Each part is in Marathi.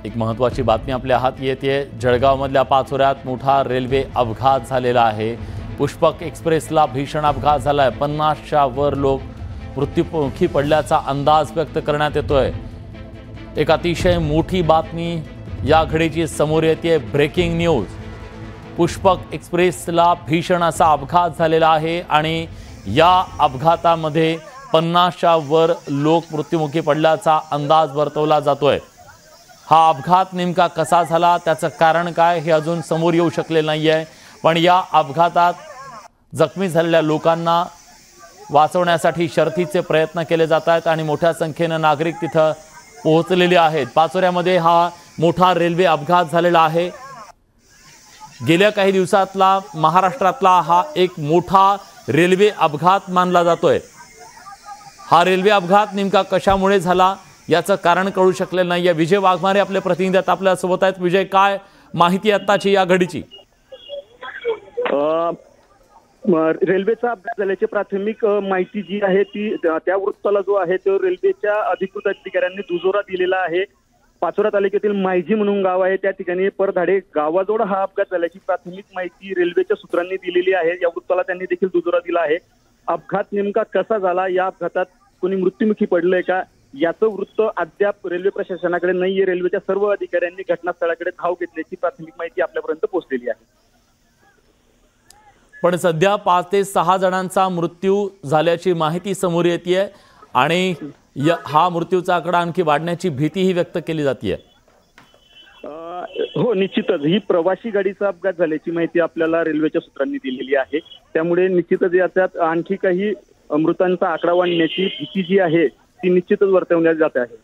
एक महत्त्वाची बातमी आपल्या हाती येते। जळगावमधल्या पाचोऱ्यात मोठा रेल्वे अपघात झालेला आहे। पुष्पक एक्सप्रेसला भीषण अपघात झालाय। 50च्या वर लोक मृत्युमुखी पडल्याचा अंदाज व्यक्त करण्यात येतोय। एक अतिशय मोठी बातमी या घडीची समोर येते। ब्रेकिंग न्यूज, पुष्पक एक्सप्रेसला भीषण असा अपघात झालेला आहे आणि या अपघातामध्ये 50च्या वर लोक मृत्युमुखी पडल्याचा अंदाज वर्तवला जातोय। हा अपघात नेमका कसा झाला, त्याचं कारण काय हे अजून समोर येऊ शकले नाहीये। पण या अपघातात जखमी झालेल्या लोकांना वाचवण्यासाठी शर्थीचे प्रयत्न केले जात आहेत आणि मोठ्या संख्येने नागरिक तिथं पोहोचलेले आहेत। पाचोऱ्यामध्ये हा मोठा रेल्वे अपघात झालेला आहे। गेल्या काही दिवसातला महाराष्ट्रातला हा एक मोठा रेल्वे अपघात मानला जातोय। हा रेल्वे अपघात नेमका कशामुळे झाला याचं कारण कळू शकले नाहीये। विजय वाघमारे आपले प्रतिनिधी आपल्या सोबत आहेत। विजय, काय माहिती आताची या घडीची? रेल्वेचा अपघात झाल्याची प्राथमिक माहिती जी आहे ती त्या वृत्ताला जो आहे तो रेल्वेच्या अधिकृत अधिकाऱ्यांनी दुजोरा दिलेला आहे। पाचोरा तालुक्यातील मायजी म्हणून गाव आहे, त्या ठिकाणी परधाडे गावाजवळ हा अपघात झाल्याची प्राथमिक माहिती रेल्वेच्या सूत्रांनी दिलेली आहे। या वृत्ताला त्यांनी देखील दुजोरा दिला आहे। अपघात नेमका कसा झाला, या अपघातात कोणी मृत्युमुखी पडलंय का, याचं वृत्त अद्याप रेल्वे प्रशासनाकडे नाहीये। रेल्वेच्या सर्व अधिकाऱ्यांनी घटनास्थळाकडे धाव घेतल्याची प्राथमिक माहिती आपल्यापर्यंत पोहोचलेली आहे। पण सध्या 5 ते 6 जणांचा मृत्यू झाल्याची माहिती समोर येते आणि हा मृत्यूचा आकडा आणखी वाढण्याची भीतीही व्यक्त केली जाते। हो, निश्चितच ही प्रवासी गाडीचा अपघात झाल्याची माहिती आपल्याला रेल्वेच्या सूत्रांनी दिलेली आहे। त्यामुळे निश्चितच याच्यात आणखी काही मृतांचा आकडा वाढण्याची भीती जी आहे ती निश्चितच वर्तवण्यात जात आहे।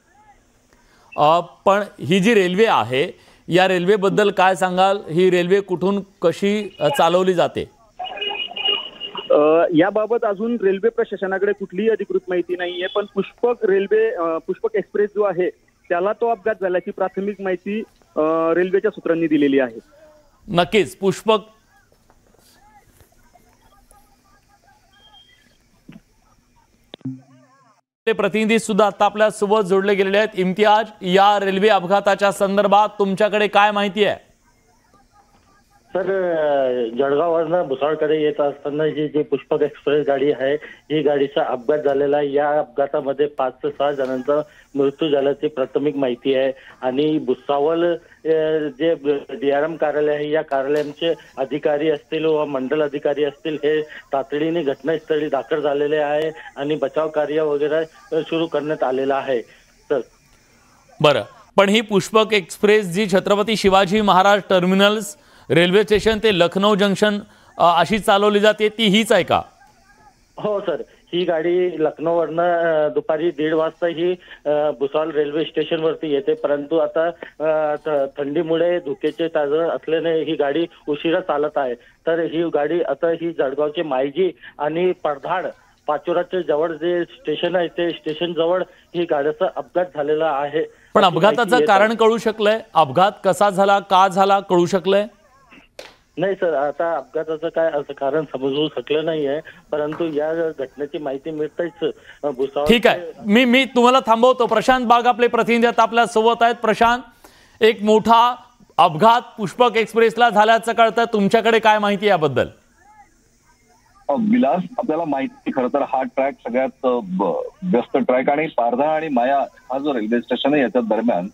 पण ही जी रेल्वे आहे, या रेल्वेबद्दल काय सांगाल? ही रेल्वे कुठून कशी चालवली जाते? याबाबत अजून रेल्वे प्रशासनाकडे कुठलीही अधिकृत माहिती नाहीये। पण पुष्पक एक्सप्रेस जो आहे त्याला तो अपघात झाल्याची प्राथमिक माहिती रेल्वेच्या सूत्रांनी दिलेली आहे। नक्कीच पुष्पक प्रतिनिधी सुद्धा आता आपल्या सोबत जोडले गेलेले आहेत। इम्तियाज, या रेल्वे अपघाताच्या संदर्भात तुमच्याकडे काय माहिती आहे? सर, जळगाववरनं भुसावळकडे येत असताना ही जी पुष्पक एक्सप्रेस गाडी आहे, ही गाडीचा अपघात झालेला आहे। या अपघातामध्ये 5 ते 6 जणांचा मृत्यू झाल्याची प्राथमिक माहिती आहे आणि भुसावळ जे DRM कार्यालय आहे, या कार्यालयाचे अधिकारी असतील व मंडल अधिकारी असतील हे तातडीने घटनास्थळी दाखल झालेले आहे आणि बचाव कार्य वगैरे सुरू करण्यात आलेलं आहे। तर बरं, पण ही पुष्पक एक्सप्रेस जी Chhatrapati Shivaji Maharaj terminals railway station ते लखनौ जंक्शन अशी चालवली जाते, ती हीच आहे का? हो सर, ही गाडी लखनौवरनं दुपारी 1:30 वाजता ही भुसावळ रेल्वे स्टेशनवरती येते, परंतु आता थंडीमुळे धुकेचे ताजं असल्याने ही गाडी उशिरा चालत आहे। तर ही गाडी आता ही जळगावचे मायजी आणि परधाड पाचोराच्या जवळ जे स्टेशन आहे ते स्टेशन जवळ ही गाडीचा अपघात झालेला आहे। पण अपघाताचं कारण कळू शकलंय? अपघात कसा झाला, का झाला, कळू शकलंय? नाही सर, आता अपघाताचं काय असं कारण समजू शकलं नाहीये, परंतु या घटनेची माहिती मिळताच भुसावळ। ठीक आहे, मी तुम्हाला थांबवतो। प्रशांत बाग आपले प्रतिनिधी आता आपल्या सोबत आहेत। प्रशांत, एक मोठा अपघात पुष्पक एक्सप्रेसला झाल्याचं कळतं, तुमच्याकडे काय माहिती याबद्दल? विलास, आपल्याला माहिती खरं तर हा ट्रॅक सगळ्यात व्यस्त ट्रॅक आणि पारधा आणि माया हा जो रेल्वे स्टेशन आहे याच्या दरम्यान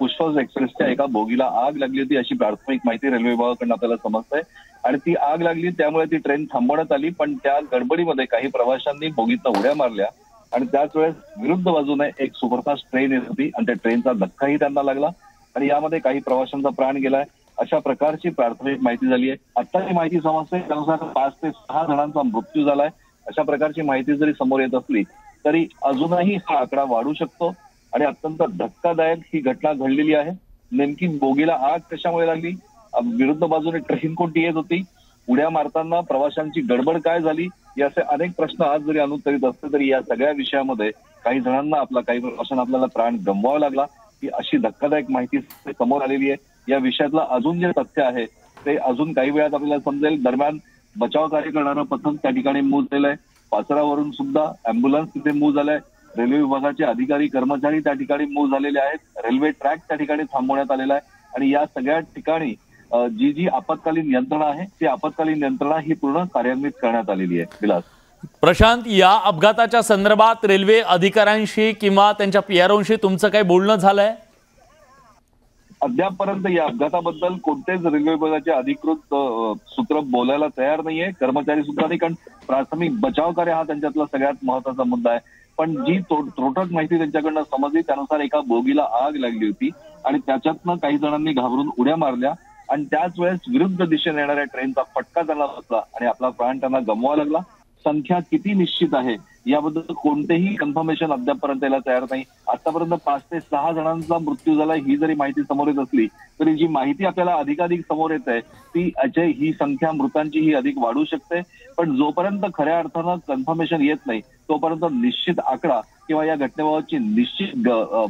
पुष्पक एक्सप्रेसच्या एका बोगीला आग लागली होती अशी प्राथमिक माहिती रेल्वे विभागाकडून आपल्याला समजते आणि ती आग लागली त्यामुळे ती ट्रेन थांबवण्यात आली। पण त्या गडबडीमध्ये काही प्रवाशांनी बोगीतनं उड्या मारल्या आणि त्याच वेळेस विरुद्ध बाजूने एक सुपरफास्ट ट्रेन येत होती आणि त्या ट्रेनचा धक्काही त्यांना लागला आणि यामध्ये काही प्रवाशांचा प्राण गेलाय, अशा प्रकारची प्राथमिक माहिती झाली आहे। आत्ताची माहिती समजते त्यानुसार 5 ते 6 जणांचा मृत्यू झालाय। अशा प्रकारची माहिती जरी समोर येत असली तरी अजूनही हा आकडा वाढू शकतो आणि अत्यंत धक्कादायक ही घटना घडलेली आहे। नेमकी बोगीला आग कशामुळे लागली, विरुद्ध बाजूने ट्रेन कोणती येत होती, उड्या मारताना प्रवाशांची गडबड काय झाली, याचे अनेक प्रश्न आज जरी अनुत्तरित असले तरी या सगळ्या विषयामध्ये काही प्रवाशांना आपल्याला प्राण गमवावा लागला ही अशी धक्कादायक माहिती समोर आलेली आहे। या विषयातलं अजून जे तथ्य आहे ते अजून काही वेळात आपल्याला समजेल। दरम्यान बचाव कार्य करणारं पथक त्या ठिकाणी मूव्ह झालेलं आहे। पाचोऱ्यावरून सुद्धा अँब्युलन्स तिथे मूव्ह झालंय। रेल्वे विभागाचे अधिकारी कर्मचारी त्या ठिकाणी मूव्ह झालेले आहेत। रेल्वे ट्रॅक त्या ठिकाणी थांबवण्यात आलेला आहे आणि या सगळ्या ठिकाणी जी आपत्कालीन यंत्रणा आहे ती आपत्कालीन यंत्रणा ही पूर्ण कार्यान्वित करण्यात आलेली आहे। विलास, प्रशांत, या अपघाताच्या संदर्भात रेल्वे अधिकाऱ्यांशी किंवा त्यांच्या पीआरओशी तुमचं काही बोलणं झालंय? अद्यापपर्यंत या अपघाताबद्दल कोणतेच रेल्वे विभागाचे अधिकृत सूत्र बोलायला तयार नाहीये, कर्मचारी सुद्धा नाही, कारण प्राथमिक बचाव कार्य हा त्यांच्यातला सगळ्यात महत्वाचा मुद्दा आहे। पण जी त्रोटक माहिती त्यांच्याकडनं समजली त्यानुसार एका बोगीला आग लागली होती आणि त्याच्यातनं काही जणांनी घाबरून उड्या मारल्या आणि त्याच वेळेस विरुद्ध दिशेने येणाऱ्या ट्रेनचा फटका त्यांना बसला आणि आपला प्राण त्यांना गमवावा लागला। संख्या किती निश्चित आहे याबद्दल कोणतेही कन्फर्मेशन अद्यापपर्यंत यायला तयार नाही। आतापर्यंत 5 ते 6 जणांचा मृत्यू झाला ही जरी माहिती समोर येत असली तरी जी माहिती आपल्याला अधिकाधिक समोर येत आहे ती अजय ही संख्या मृतांची ही अधिक वाढू शकते। पण जोपर्यंत खऱ्या अर्थानं कन्फर्मेशन येत नाही तोपर्यंत निश्चित आकडा किंवा या घटनेबाबतची निश्चित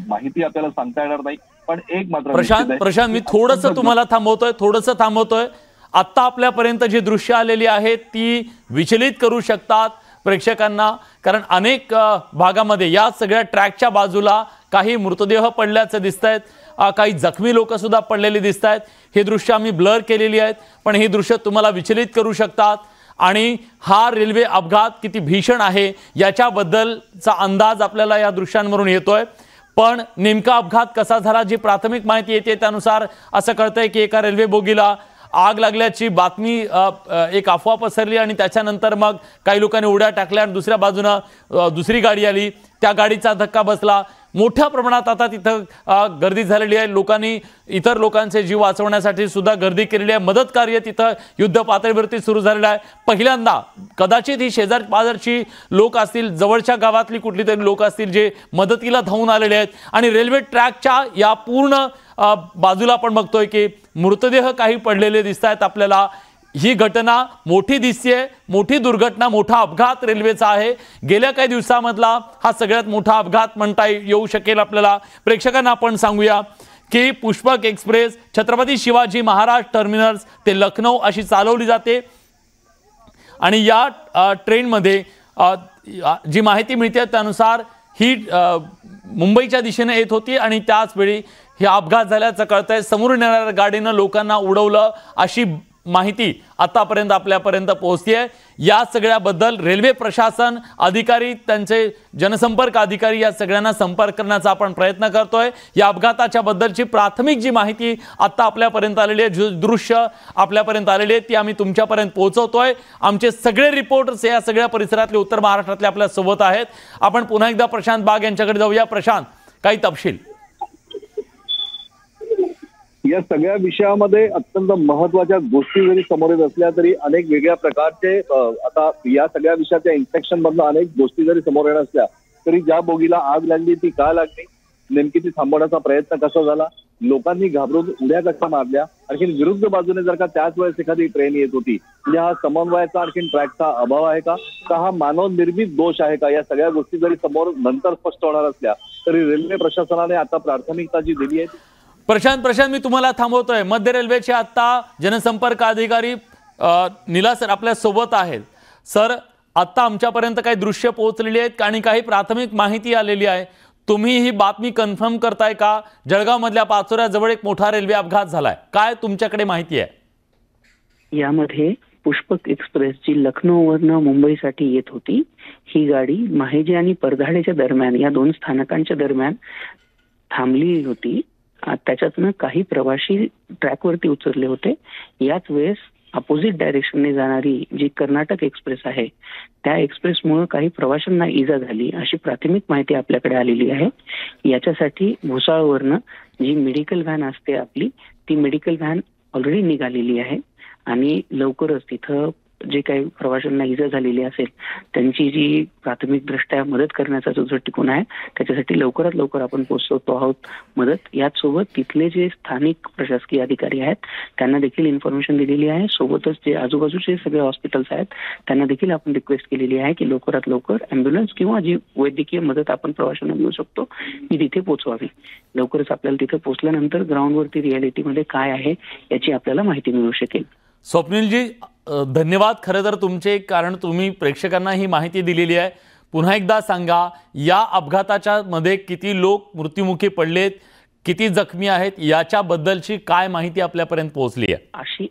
माहिती आपल्याला सांगता येणार नाही। पण एक मात्र प्रशांत, मी थोडंसं तुम्हाला थांबवतोय। आता आपल्यापर्यंत जी दृश्य आलेली आहेत ती विचलित करू शकतात प्रेक्षकांना, कारण अनेक भागामध्ये या सगळ्या ट्रॅकच्या बाजूला काही मृतदेह पडल्याचं दिसतायत, काही जखमी लोक सुद्धा पडलेली दिसतायत। हे दृश्य आम्ही ब्लर केलेली आहेत, पण ही दृश्य तुम्हाला विचलित करू शकतात आणि हा रेल्वे अपघात किती भीषण आहे याच्याबद्दलचा अंदाज आपल्याला या दृश्यांवरून येतोय। पण नेमका अपघात कसा झाला, जी प्राथमिक माहिती येते त्यानुसार असं कळतंय की एका रेल्वे बोगीला आग लागल्याची बातमी एक अफवा पसरली आणि त्याच्यानंतर मग काही लोकांनी उड्या टाकल्या आणि दुसऱ्या बाजूने दुसरी गाडी आली, त्या गाडीचा धक्का बसला। मोठ्या प्रमाणात आता तिथं गर्दी झालेली आहे, लोकांनी इतर लोकांचे जीव वाचवण्यासाठी सुद्धा गर्दी केलेली आहे। मदत कार्य तिथं युद्ध पातळीवरती सुरू झालेलं आहे। पहिल्यांदा कदाचित ही शेजार पाजारची लोक असतील, जवळच्या गावातली कुठली तरी लोक असतील जे मदतीला धावून आलेले आहेत आणि रेल्वे ट्रॅकच्या या पूर्ण बाजूला आपण बघतोय की मृतदेह काही पडलेले दिसत आहेत आपल्याला। ही घटना मोठी दिसते, मोठी दुर्घटना, मोठा अपघात रेल्वेचा आहे। गेल्या काही दिवसांमधला हा सगळ्यात मोठा अपघात म्हणता येऊ शकेल आपल्याला। प्रेक्षकांना आपण सांगूया की पुष्पक एक्सप्रेस छत्रपती शिवाजी महाराज टर्मिनस ते लखनौ अशी चालवली जाते आणि या ट्रेनमध्ये जी माहिती मिळते त्यानुसार ही मुंबईच्या दिशेने येत होती आणि त्याच वेळी हे अपघात झाल्याचं कळतंय। समोरून येणाऱ्या गाडीनं लोकांना उडवलं अशी माहिती आतापर्यंत आपल्यापर्यंत पोहोचली आहे। या सगळ्याबद्दल रेल्वे प्रशासन, अधिकारी, त्यांचे जनसंपर्क अधिकारी या सगळ्यांना संपर्क करण्याचा आपण प्रयत्न करतोय। या अपघाताच्या बद्दलची प्राथमिक जी माहिती आता आपल्यापर्यंत आलेली आहे, जे दृश्य आपल्यापर्यंत आलेली आहे ती आम्ही तुमच्यापर्यंत पोहोचवतोय। आमचे सगळे रिपोर्टर्स या सगळ्या परिसरातले, उत्तर महाराष्ट्रातले आपल्या सोबत आहेत। आपण पुन्हा एकदा प्रशांत बाग यांच्याकडे जाऊया। प्रशांत, काही तपशील? या सगळ्या विषयामध्ये अत्यंत महत्वाच्या गोष्टी जरी समोर येत असल्या तरी अनेक वेगळ्या प्रकारचे आता या सगळ्या विषयाच्या इन्स्पेक्शन मधनं अनेक गोष्टी जरी समोर येत असल्या तरी ज्या बोगीला आग लागली ती का लागली, नेमकी ती थांबवण्याचा प्रयत्न कसा झाला, लोकांनी घाबरून उड्या कशा मारल्या, आणखी विरुद्ध बाजूने जर का त्याच वेळेस एखादी ट्रेन येत होती म्हणजे हा समन्वयाचा आणखी ट्रॅकचा अभाव आहे का हा मानव निर्मित दोष आहे का, या सगळ्या गोष्टी जरी समोर नंतर स्पष्ट होणार असल्या तरी रेल्वे प्रशासनाने आता प्राथमिकता जी दिली आहे। प्रशांत, मी तुम्हाला थांबवतोय। मध्य रेल्वेचे आता जनसंपर्क अधिकारी नीला सर आपल्या सोबत आहेत। सर, आता आमच्यापर्यंत काही दृश्य पोहोचलेली आहेत आणि काही प्राथमिक माहिती आलेली आहे, तुम्ही ही बातमी कन्फर्म करताय का? जळगाव मधल्या पाचोऱ्याजवळ एक मोठा रेल्वे अपघात झालाय, काय तुमच्याकडे माहिती आहे? यामध्ये पुष्पक एक्सप्रेसची लखनौवरनं मुंबईसाठी येत होती। ही गाडी माहेजे आणि परधाडेच्या दरम्यान या दोन स्थानकांच्या दरम्यान थांबली होती। त्याच्यातनं काही प्रवासी ट्रॅकवरती उतरले होते। याच वेळेस अपोजिट डायरेक्शनने जाणारी जी कर्नाटक एक्सप्रेस आहे त्या एक्सप्रेसमुळे काही प्रवाशांना इजा झाली अशी प्राथमिक माहिती आपल्याकडे आलेली आहे। याच्यासाठी भुसावळवरनं जी मेडिकल व्हॅन असते आपली, ती मेडिकल व्हॅन ऑलरेडी निघालेली आहे आणि लवकरच तिथं जे काही प्रवाशांना इजा झालेली असेल त्यांची जी प्राथमिक दृष्ट्या मदत करण्याचा जो दृष्टिकोन आहे त्याच्यासाठी लवकरात लवकर आपण पोहोचवतो आहोत मदत। याचसोबत तिथले जे स्थानिक प्रशासकीय अधिकारी आहेत त्यांना देखील इन्फॉर्मेशन दिलेली आहे। सोबतच जे आजूबाजूचे सगळे हॉस्पिटल्स आहेत त्यांना देखील आपण रिक्वेस्ट केलेली आहे की लवकरात लवकर ॲम्ब्युलन्स किंवा जी वैद्यकीय मदत आपण प्रवाशांना देऊ शकतो ती तिथे पोहोचवावी। लवकरच आपल्याला तिथे पोहोचल्यानंतर ग्राउंडवरती रियालिटीमध्ये काय आहे याची आपल्याला माहिती मिळू शकेल। स्वप्नीलजी, धन्यवाद खरं तर तुमचे, कारण तुम्ही प्रेक्षकांना ही माहिती दिलेली आहे। पुन्हा एकदा सांगा, या अपघाताच्या मध्ये किती लोक मृत्युमुखी पडलेत, किती जखमी आहेत, याच्याबद्दलची काय माहिती आपल्यापर्यंत पोहोचली आहे? अशी